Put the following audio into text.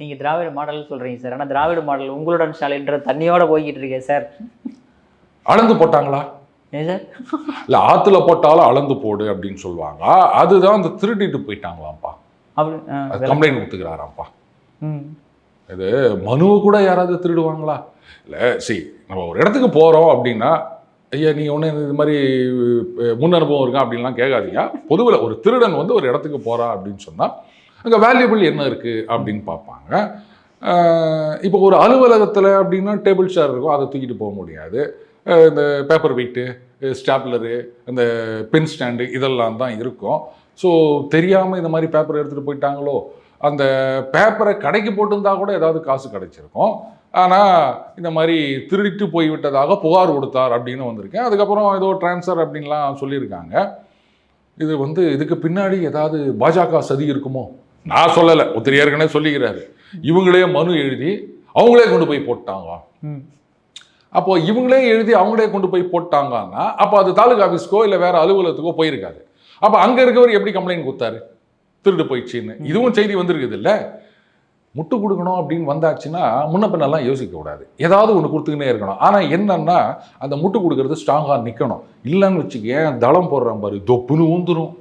நீங்க திராவிட மாடல் சொல்றீங்க சார். ஆனா திராவிட மாடல் உங்களுடன் ஸ்டாலின்ற தண்ணியோட போய்கிட்டு இருக்கே சார். அளந்து போட்டாங்களா? ஏன் சார்? இல்ல ஆத்துல போட்டாலும் அளந்து போடு அப்படின்னு சொல்லுவாங்க. அதுதான் அந்த திருடிட்டு போயிட்டாங்களாம்ப்பா. அப்படி கம்ப்ளைண்ட் கொடுத்துக்கிறாராம்ப்பா. ம். இது மனுவை கூட யாராவது திருடுவாங்களா? இல்லை சரி, நம்ம ஒரு இடத்துக்கு போகிறோம் அப்படின்னா, ஐயா நீங்கள் ஒன்று இது மாதிரி முன் அனுபவம் இருக்கா அப்படின்லாம் கேட்காதீங்க. பொதுவில் ஒரு திருடன் வந்து ஒரு இடத்துக்கு போகிறா அப்படின்னு சொன்னால் அங்கே வேல்யூபிள் என்ன இருக்குது அப்படின்னு பார்ப்பாங்க. இப்போ ஒரு அலுவலகத்தில் அப்படின்னா டேபிள் சேர் இருக்கும், அதை தூக்கிட்டு போக முடியாது. இந்த பேப்பர் வெயிட்டு, ஸ்டாப்லரு, இந்த பென் ஸ்டாண்டு இதெல்லாம் தான் இருக்கும். ஸோ தெரியாமல் இந்த மாதிரி பேப்பர் எடுத்துகிட்டு போயிட்டாங்களோ, அந்த பேப்பரை கடைக்கு போட்டிருந்தா கூட ஏதாவது காசு கிடைச்சிருக்கும். ஆனால் இந்த மாதிரி திருடிட்டு போய்விட்டதாக புகார் கொடுத்தார் அப்படின்னு வந்திருக்கேன். அதுக்கப்புறம் ஏதோ டிரான்ஸ்ஃபர் அப்படின்லாம் சொல்லியிருக்காங்க. இது வந்து இதுக்கு பின்னாடி ஏதாவது பாஜக சதி இருக்குமோ? நான் சொல்லலை, ஒருத்தர் ஏற்கனவே சொல்லிக்கிறாரு. இவங்களே மனு எழுதி அவங்களே கொண்டு போய் போட்டாங்க. அப்போ இவங்களே எழுதி அவங்களே கொண்டு போய் போட்டாங்கன்னா அப்போ அது தாலுகா ஆஃபீஸ்க்கோ இல்லை வேற அலுவலகத்துக்கோ போயிருக்காது. அப்போ அங்கே இருக்கவர் எப்படி கம்ப்ளைண்ட் கொடுத்தாரு திருடு போயிடுச்சின்னு? இதுவும் செய்தி வந்திருக்குது இல்லை? முட்டு கொடுக்கணும் அப்படின்னு வந்தாச்சுன்னா முன்ன பின்னெல்லாம் யோசிக்க கூடாது, ஏதாவது ஒன்று கொடுத்துக்கினே இருக்கணும். ஆனால் என்னன்னா அந்த முட்டு கொடுக்கறது ஸ்ட்ராங்காக நிற்கணும். இல்லைன்னு வச்சுக்க தளம் போடுறான் பாரு, தொப்புன்னு ஊந்துரும்.